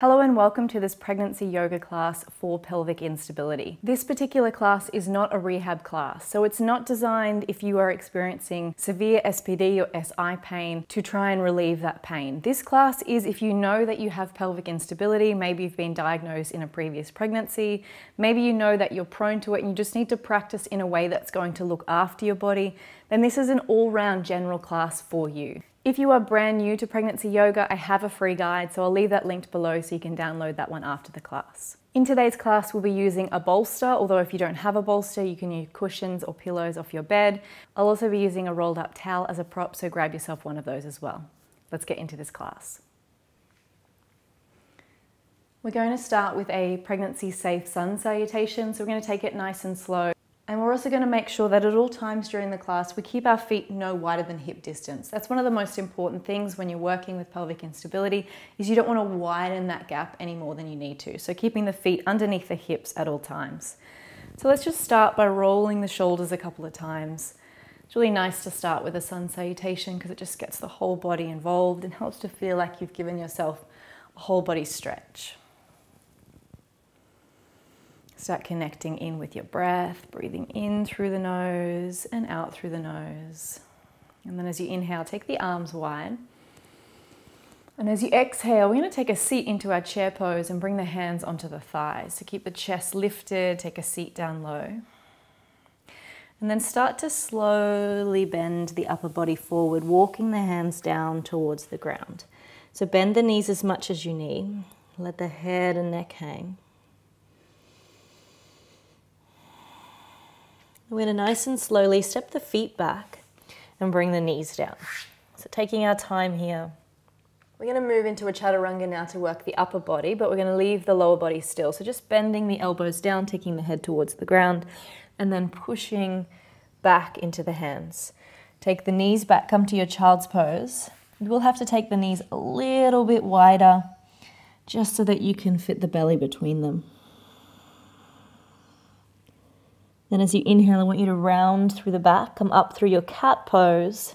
Hello and welcome to this pregnancy yoga class for pelvic instability. This particular class is not a rehab class, so it's not designed if you are experiencing severe SPD or SI pain to try and relieve that pain. This class is if you know that you have pelvic instability, maybe you've been diagnosed in a previous pregnancy, maybe you know that you're prone to it and you just need to practice in a way that's going to look after your body, then this is an all-round general class for you. If you are brand new to pregnancy yoga, I have a free guide, so I'll leave that linked below so you can download that one after the class. In today's class, we'll be using a bolster, although if you don't have a bolster, you can use cushions or pillows off your bed. I'll also be using a rolled up towel as a prop, so grab yourself one of those as well. Let's get into this class. We're going to start with a pregnancy safe sun salutation, so we're going to take it nice and slow. And we're also going to make sure that at all times during the class, we keep our feet no wider than hip distance. That's one of the most important things when you're working with pelvic instability, is you don't want to widen that gap any more than you need to. So keeping the feet underneath the hips at all times. So let's just start by rolling the shoulders a couple of times. It's really nice to start with a sun salutation because it just gets the whole body involved and helps to feel like you've given yourself a whole body stretch. Start connecting in with your breath, breathing in through the nose and out through the nose. And then as you inhale, take the arms wide. And as you exhale, we're going to take a seat into our chair pose and bring the hands onto the thighs. So keep the chest lifted, take a seat down low. And then start to slowly bend the upper body forward, walking the hands down towards the ground. So bend the knees as much as you need. Let the head and neck hang. We're going to nice and slowly step the feet back and bring the knees down. So taking our time here. We're going to move into a chaturanga now to work the upper body, but we're going to leave the lower body still. So just bending the elbows down, taking the head towards the ground, and then pushing back into the hands. Take the knees back, come to your child's pose. You will have to take the knees a little bit wider, just so that you can fit the belly between them. Then as you inhale, I want you to round through the back, come up through your cat pose.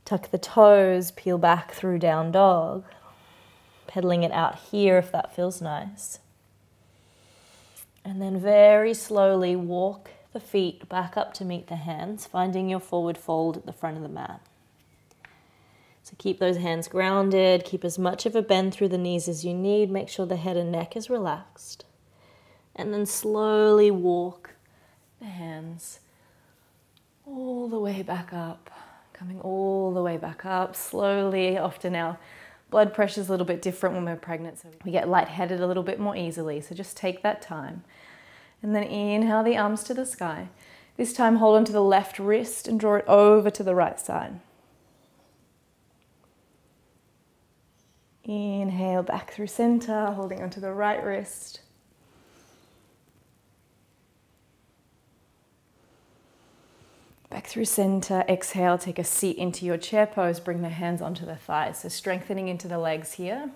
Tuck the toes, peel back through down dog. Pedaling it out here if that feels nice. And then very slowly walk the feet back up to meet the hands, finding your forward fold at the front of the mat. So keep those hands grounded, keep as much of a bend through the knees as you need. Make sure the head and neck is relaxed. And then slowly walk the hands all the way back up, coming all the way back up, slowly. Often our blood pressure is a little bit different when we're pregnant, so we get lightheaded a little bit more easily. So just take that time. And then inhale the arms to the sky. This time hold onto the left wrist and draw it over to the right side. Inhale back through center, holding onto the right wrist. Back through center, exhale, take a seat into your chair pose, bring the hands onto the thighs. So strengthening into the legs here.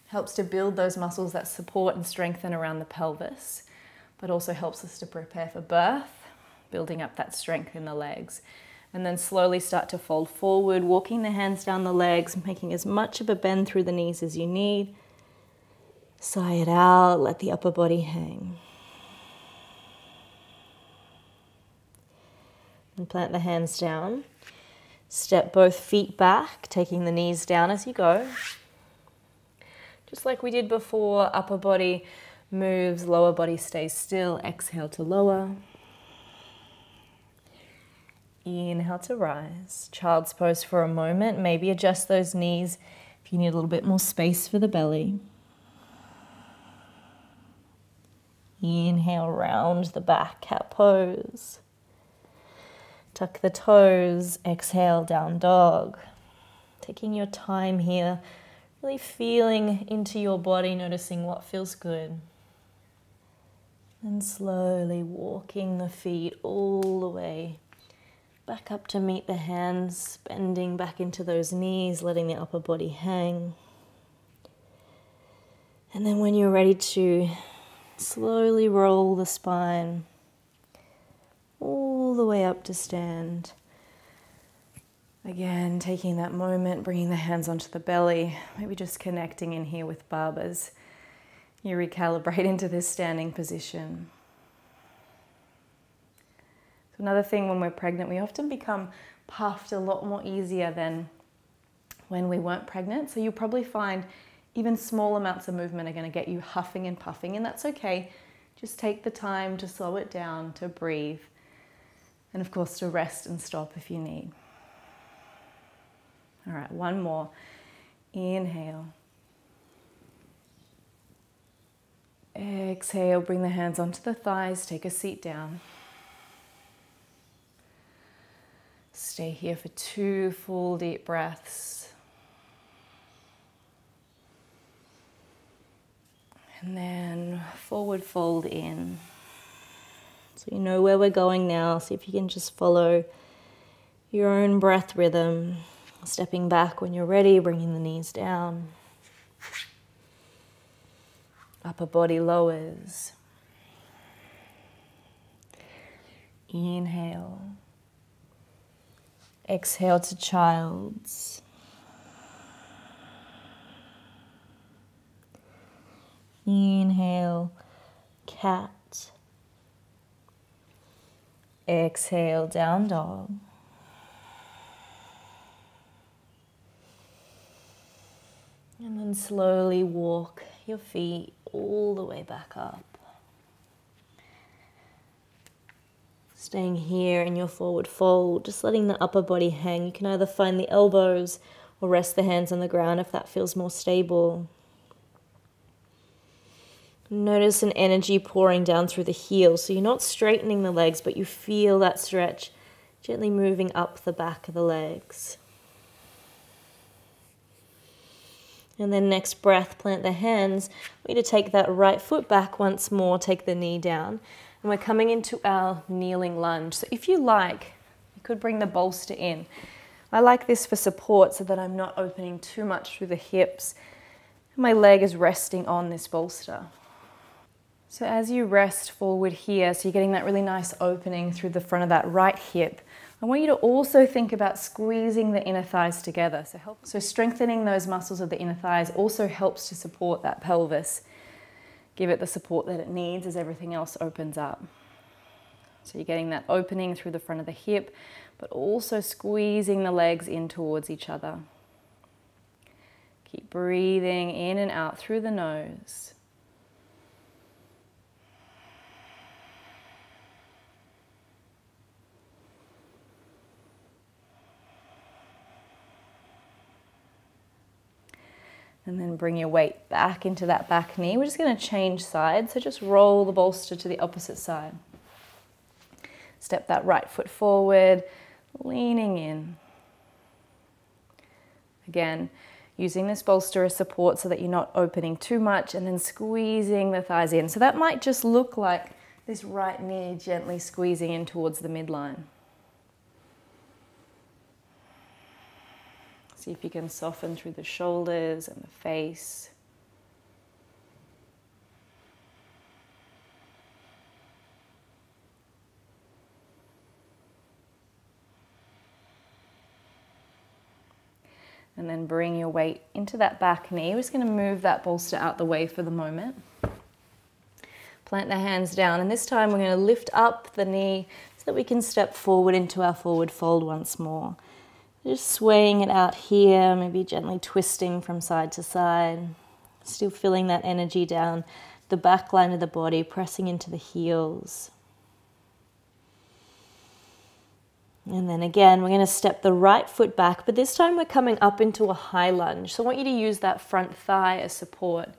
Helps to build those muscles that support and strengthen around the pelvis, but also helps us to prepare for birth, building up that strength in the legs. And then slowly start to fold forward, walking the hands down the legs, making as much of a bend through the knees as you need. Sigh it out, let the upper body hang. And plant the hands down. Step both feet back, taking the knees down as you go. Just like we did before, upper body moves, lower body stays still. Exhale to lower. Inhale to rise. Child's pose for a moment. Maybe adjust those knees if you need a little bit more space for the belly. Inhale, round the back, cat pose. Tuck the toes, exhale, down dog. Taking your time here, really feeling into your body, noticing what feels good. And slowly walking the feet all the way back up to meet the hands, bending back into those knees, letting the upper body hang. And then when you're ready to slowly roll the spine all the way up to stand. Again, taking that moment, bringing the hands onto the belly, maybe just connecting in here with Bub as you recalibrate into this standing position. So another thing when we're pregnant, we often become puffed a lot more easier than when we weren't pregnant. So you'll probably find even small amounts of movement are going to get you huffing and puffing, and that's okay. Just take the time to slow it down, to breathe, and of course to rest and stop if you need. All right, one more. Inhale. Exhale, bring the hands onto the thighs, take a seat down. Stay here for 2 full deep breaths. And then forward fold in. So you know where we're going now. See if you can just follow your own breath rhythm. Stepping back when you're ready, bringing the knees down. Upper body lowers. Inhale. Exhale to child's. Inhale, cat. Exhale, down dog. And then slowly walk your feet all the way back up. Staying here in your forward fold, just letting the upper body hang. You can either find the elbows or rest the hands on the ground if that feels more stable. Notice an energy pouring down through the heels. So you're not straightening the legs, but you feel that stretch gently moving up the back of the legs. And then next breath, plant the hands. We need to take that right foot back once more, take the knee down. And we're coming into our kneeling lunge. So if you like, you could bring the bolster in. I like this for support so that I'm not opening too much through the hips. My leg is resting on this bolster. So as you rest forward here, so you're getting that really nice opening through the front of that right hip, I want you to also think about squeezing the inner thighs together. So strengthening those muscles of the inner thighs also helps to support that pelvis. Give it the support that it needs as everything else opens up. So you're getting that opening through the front of the hip, but also squeezing the legs in towards each other. Keep breathing in and out through the nose. And then bring your weight back into that back knee. We're just going to change sides, so just roll the bolster to the opposite side. Step that right foot forward, leaning in. Again, using this bolster as support so that you're not opening too much, and then squeezing the thighs in. So that might just look like this right knee gently squeezing in towards the midline. See if you can soften through the shoulders and the face. And then bring your weight into that back knee. We're just going to move that bolster out the way for the moment. Plant the hands down, and this time we're going to lift up the knee so that we can step forward into our forward fold once more. Just swaying it out here, maybe gently twisting from side to side. Still feeling that energy down the back line of the body, pressing into the heels. And then again, we're going to step the right foot back, but this time we're coming up into a high lunge. So I want you to use that front thigh as support,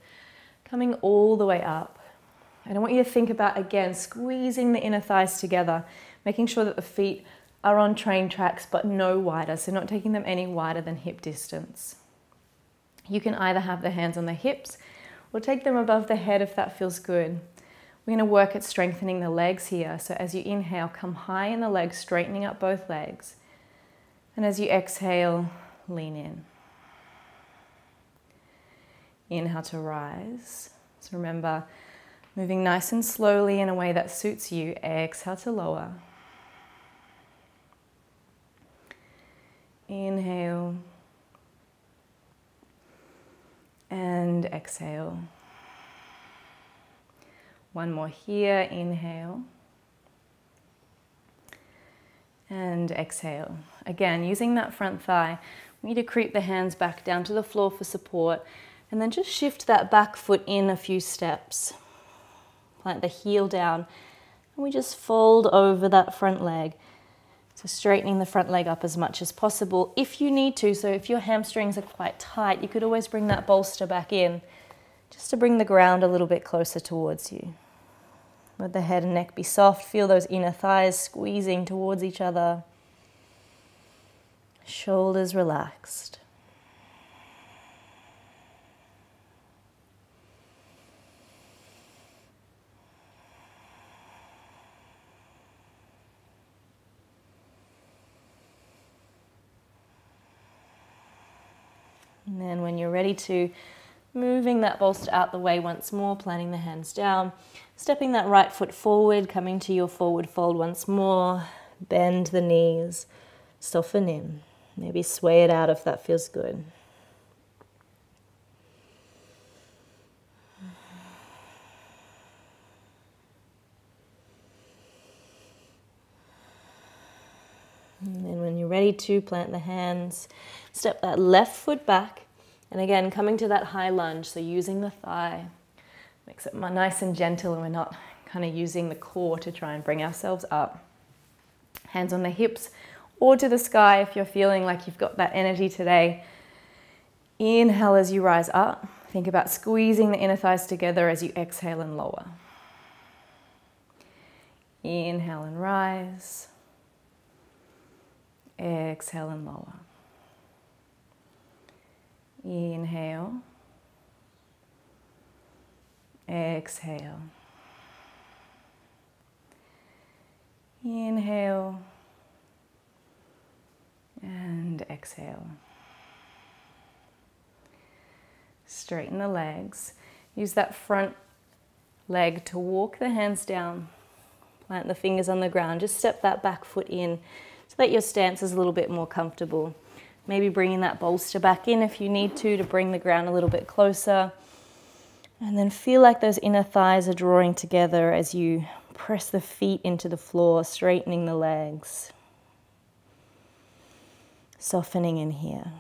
coming all the way up. And I want you to think about, again, squeezing the inner thighs together, making sure that the feet are on train tracks, but no wider, so not taking them any wider than hip distance. You can either have the hands on the hips or take them above the head if that feels good. We're going to work at strengthening the legs here. So as you inhale, come high in the legs, straightening up both legs. And as you exhale, lean in. Inhale to rise. So remember, moving nice and slowly in a way that suits you. Exhale to lower. Inhale. And exhale. One more here, inhale. And exhale. Again, using that front thigh, we need to creep the hands back down to the floor for support, and then just shift that back foot in a few steps. Plant the heel down, and we just fold over that front leg. So straightening the front leg up as much as possible if you need to. So if your hamstrings are quite tight, you could always bring that bolster back in just to bring the ground a little bit closer towards you. Let the head and neck be soft. Feel those inner thighs squeezing towards each other. Shoulders relaxed. And then when you're ready to, moving that bolster out the way once more, planting the hands down, stepping that right foot forward, coming to your forward fold once more, bend the knees, soften in, maybe sway it out if that feels good. And then when you're ready to, plant the hands, step that left foot back, and again, coming to that high lunge, so using the thigh. Makes it nice and gentle, and we're not kind of using the core to try and bring ourselves up. Hands on the hips or to the sky if you're feeling like you've got that energy today. Inhale as you rise up. Think about squeezing the inner thighs together as you exhale and lower. Inhale and rise. Exhale and lower. Inhale. Exhale. Inhale. And exhale. Straighten the legs. Use that front leg to walk the hands down. Plant the fingers on the ground. Just step that back foot in so that your stance is a little bit more comfortable. Maybe bringing that bolster back in if you need to bring the ground a little bit closer. And then feel like those inner thighs are drawing together as you press the feet into the floor, straightening the legs. Softening in here.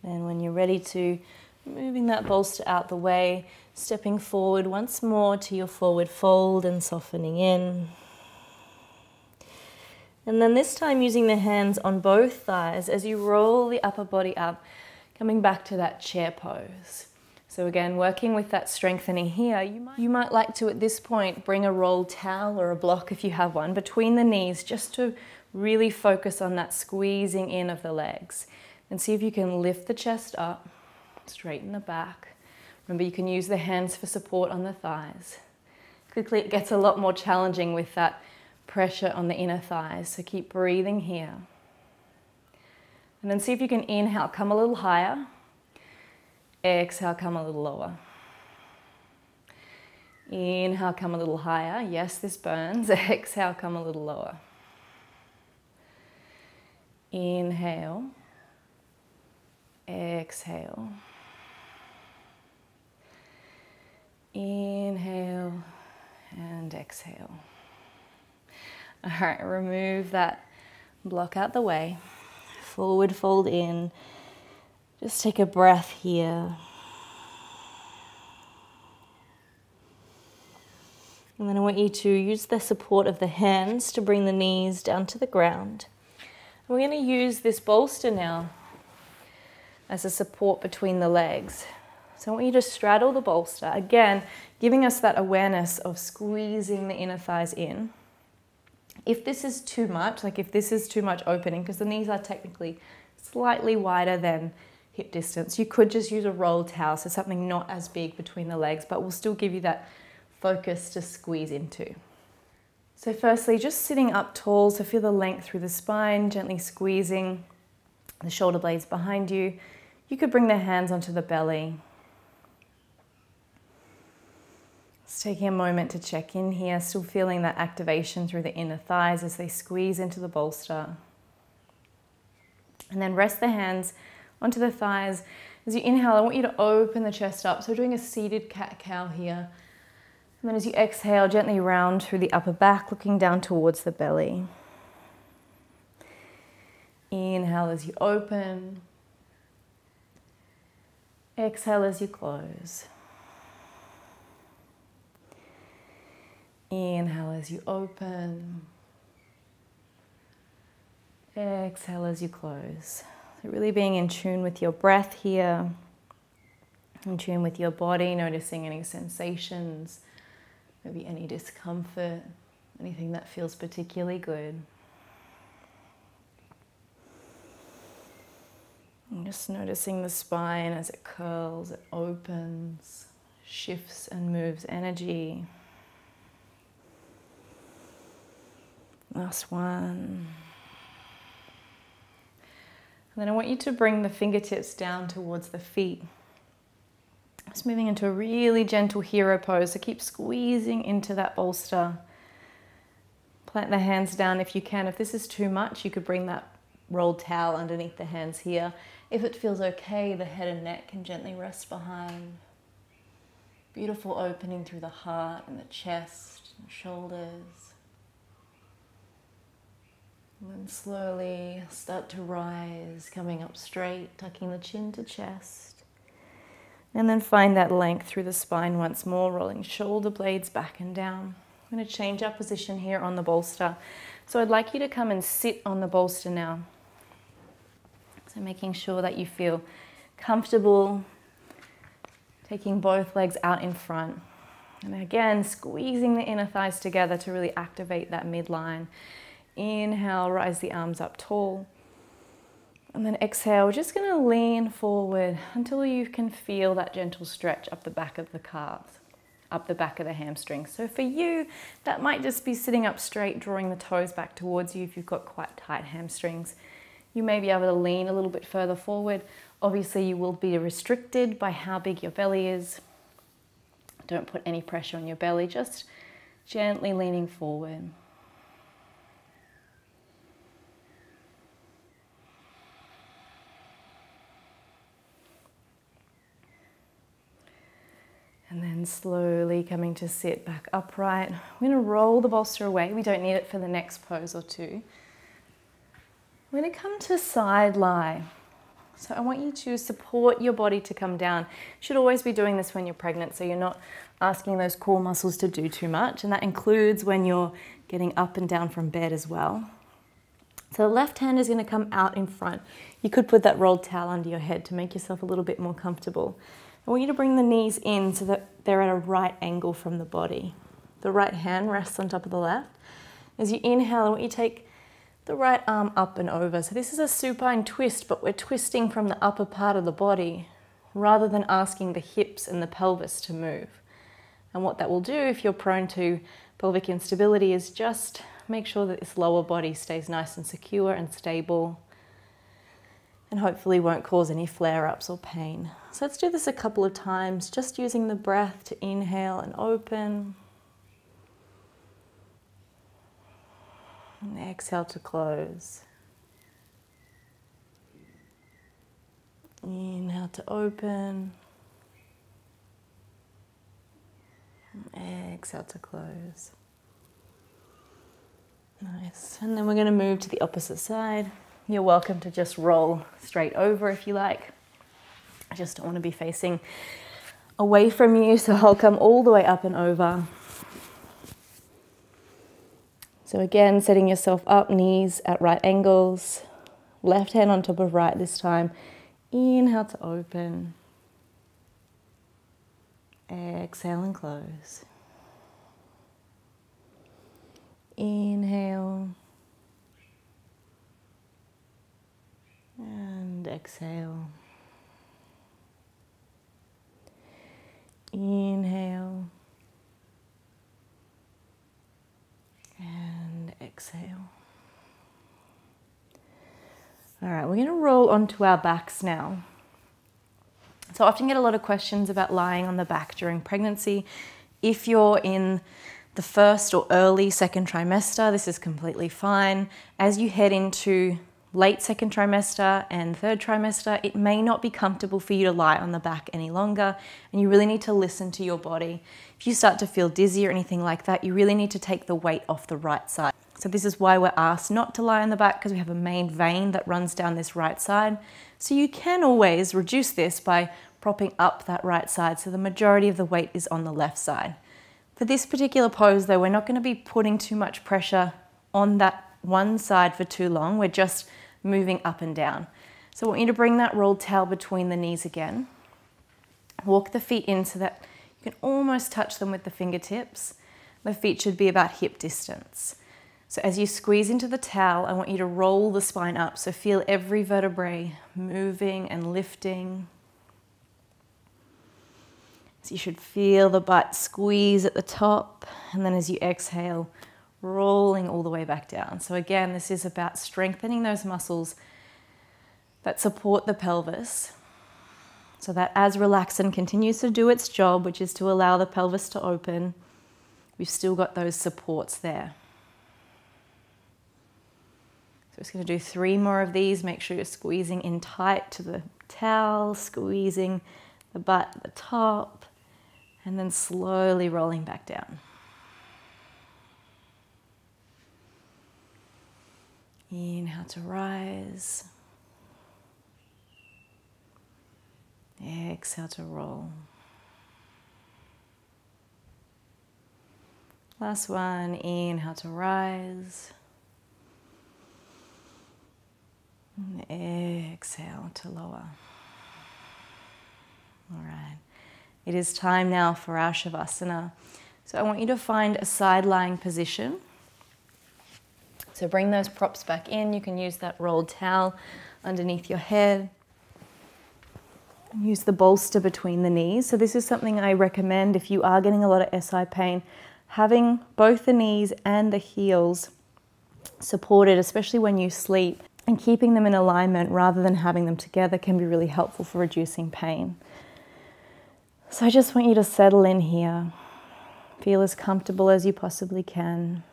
And when you're ready to, moving that bolster out the way, stepping forward once more to your forward fold and softening in. And then this time using the hands on both thighs as you roll the upper body up, coming back to that chair pose. So again, working with that strengthening here, you might like to at this point bring a rolled towel or a block if you have one between the knees just to really focus on that squeezing in of the legs. And see if you can lift the chest up, straighten the back. Remember, you can use the hands for support on the thighs. Quickly, it gets a lot more challenging with that pressure on the inner thighs, so keep breathing here. And then see if you can inhale, come a little higher. Exhale, come a little lower. Inhale, come a little higher. Yes, this burns. Exhale, come a little lower. Inhale. Exhale. Inhale and exhale. All right, remove that block out the way. Forward fold in. Just take a breath here. And then I want you to use the support of the hands to bring the knees down to the ground. And we're going to use this bolster now as a support between the legs. So I want you to straddle the bolster, again, giving us that awareness of squeezing the inner thighs in. If this is too much, like if this is too much opening, because the knees are technically slightly wider than hip distance, you could just use a rolled towel, so something not as big between the legs, but will still give you that focus to squeeze into. So firstly, just sitting up tall, so feel the length through the spine, gently squeezing the shoulder blades behind you. You could bring the hands onto the belly. Just taking a moment to check in here, still feeling that activation through the inner thighs as they squeeze into the bolster. And then rest the hands onto the thighs. As you inhale, I want you to open the chest up. So we're doing a seated cat-cow here. And then as you exhale, gently round through the upper back, looking down towards the belly. Inhale as you open. Exhale as you close. Inhale as you open. Exhale as you close. So really being in tune with your breath here, in tune with your body, noticing any sensations, maybe any discomfort, anything that feels particularly good. And just noticing the spine as it curls, it opens, shifts and moves energy. Last one. And then I want you to bring the fingertips down towards the feet. Just moving into a really gentle hero pose, so keep squeezing into that bolster. Plant the hands down if you can. If this is too much, you could bring that rolled towel underneath the hands here. If it feels okay, the head and neck can gently rest behind. Beautiful opening through the heart and the chest and shoulders. And then slowly start to rise, coming up straight, tucking the chin to chest. And then find that length through the spine once more, rolling shoulder blades back and down. I'm going to change our position here on the bolster. So I'd like you to come and sit on the bolster now. So making sure that you feel comfortable, taking both legs out in front. And again, squeezing the inner thighs together to really activate that midline. Inhale, rise the arms up tall. And then exhale, we're just going to lean forward until you can feel that gentle stretch up the back of the calves, up the back of the hamstrings. So for you, that might just be sitting up straight, drawing the toes back towards you if you've got quite tight hamstrings. You may be able to lean a little bit further forward. Obviously, you will be restricted by how big your belly is. Don't put any pressure on your belly, just gently leaning forward. And then slowly coming to sit back upright. We're going to roll the bolster away. We don't need it for the next pose or two. We're going to come to side lie. So I want you to support your body to come down. You should always be doing this when you're pregnant, so you're not asking those core muscles to do too much. And that includes when you're getting up and down from bed as well. So the left hand is going to come out in front. You could put that rolled towel under your head to make yourself a little bit more comfortable. I want you to bring the knees in so that they're at a right angle from the body. The right hand rests on top of the left. As you inhale, I want you to take the right arm up and over. So this is a supine twist, but we're twisting from the upper part of the body rather than asking the hips and the pelvis to move. And what that will do if you're prone to pelvic instability is just make sure that this lower body stays nice and secure and stable, and hopefully won't cause any flare-ups or pain. So let's do this a couple of times, just using the breath to inhale and open. And exhale to close. Inhale to open. And exhale to close. Nice. And then we're going to move to the opposite side. You're welcome to just roll straight over if you like. I just don't want to be facing away from you, so I'll come all the way up and over. So again, setting yourself up, knees at right angles, left hand on top of right this time. Inhale to open. Exhale and close. Inhale. And exhale. Inhale. exhale. All right, we're going to roll onto our backs now. So I often get a lot of questions about lying on the back during pregnancy. If you're in the first or early second trimester, this is completely fine. As you head into late second trimester and third trimester, it may not be comfortable for you to lie on the back any longer, and you really need to listen to your body. If you start to feel dizzy or anything like that, you really need to take the weight off the right side. So this is why we're asked not to lie on the back, because we have a main vein that runs down this right side. So you can always reduce this by propping up that right side, so the majority of the weight is on the left side. For this particular pose though, we're not going to be putting too much pressure on that one side for too long. We're just moving up and down. So I want you to bring that rolled towel between the knees again. Walk the feet in so that you can almost touch them with the fingertips. The feet should be about hip distance. So as you squeeze into the towel, I want you to roll the spine up. So feel every vertebrae moving and lifting. So you should feel the butt squeeze at the top, and then as you exhale, rolling all the way back down. So again, this is about strengthening those muscles that support the pelvis, so that as relaxin continues to do its job, which is to allow the pelvis to open, we've still got those supports there. So we're just going to do 3 more of these. Make sure you're squeezing in tight to the towel, squeezing the butt at the top, and then slowly rolling back down. Inhale to rise. Exhale to roll. Last one. Inhale to rise. And exhale to lower. All right. It is time now for our Shavasana. So I want you to find a side lying position. So bring those props back in. You can use that rolled towel underneath your head. Use the bolster between the knees. So this is something I recommend if you are getting a lot of SI pain. Having both the knees and the heels supported, especially when you sleep, and keeping them in alignment rather than having them together can be really helpful for reducing pain. So I just want you to settle in here. Feel as comfortable as you possibly can.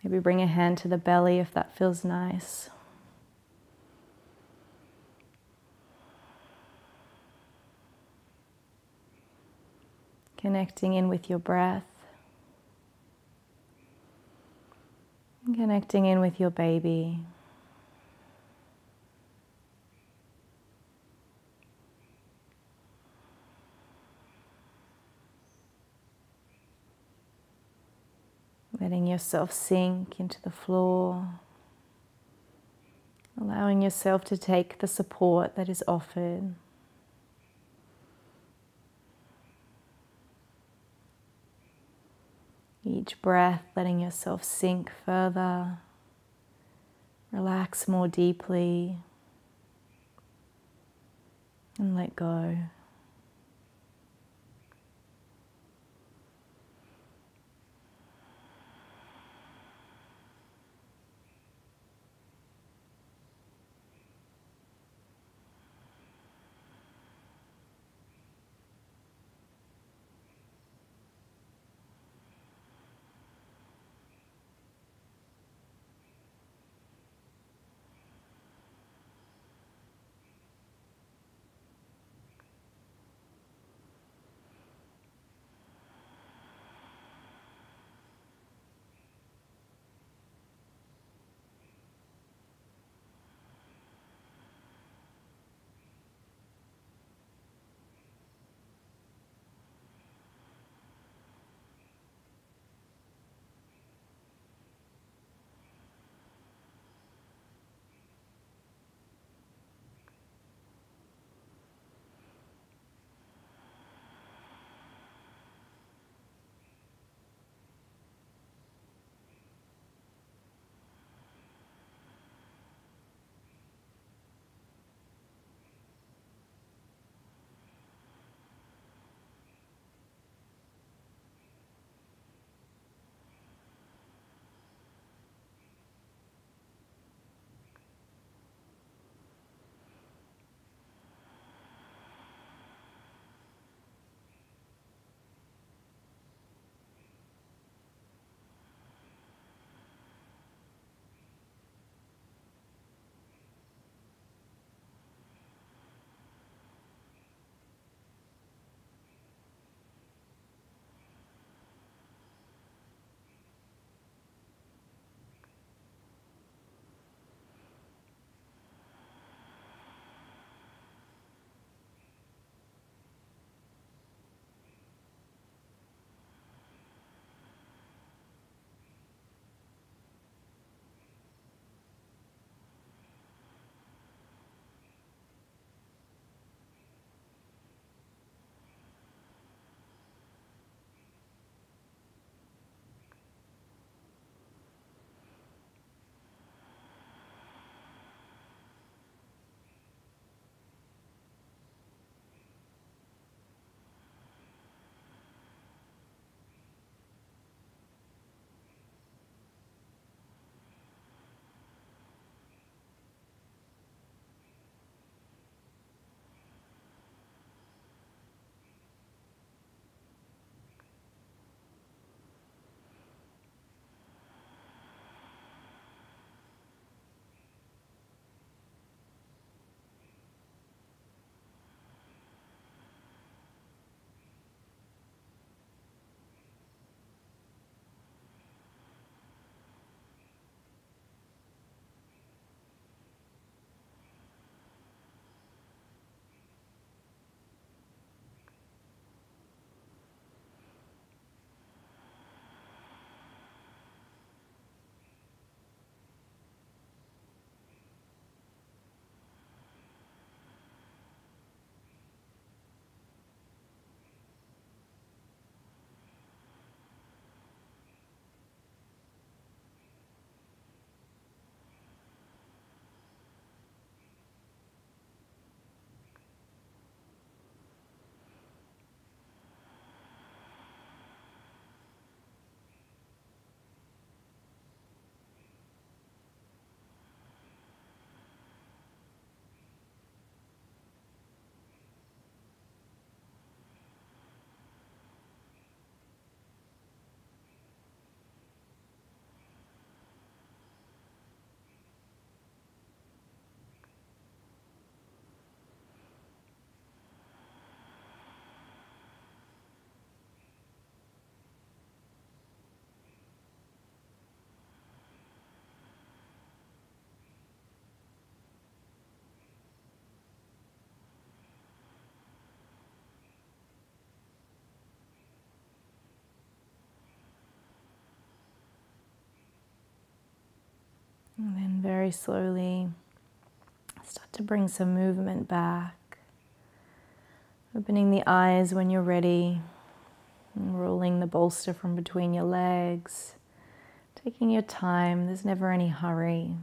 Maybe bring a hand to the belly if that feels nice. Connecting in with your breath. Connecting in with your baby. Letting yourself sink into the floor. Allowing yourself to take the support that is offered. Each breath, letting yourself sink further. Relax more deeply. And let go. very slowly start to bring some movement back. Opening the eyes when you're ready, and rolling the bolster from between your legs. Taking your time, there's never any hurry.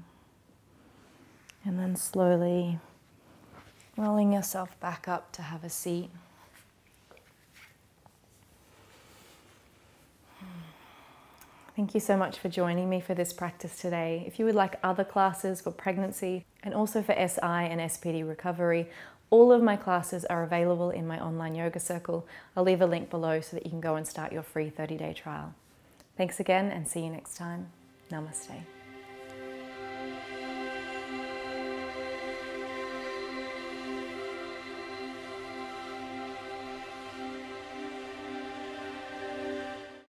And then slowly rolling yourself back up to have a seat. Thank you so much for joining me for this practice today. If you would like other classes for pregnancy and also for SI and SPD recovery, all of my classes are available in my online yoga circle. I'll leave a link below so that you can go and start your free 30-day trial. Thanks again and see you next time. Namaste.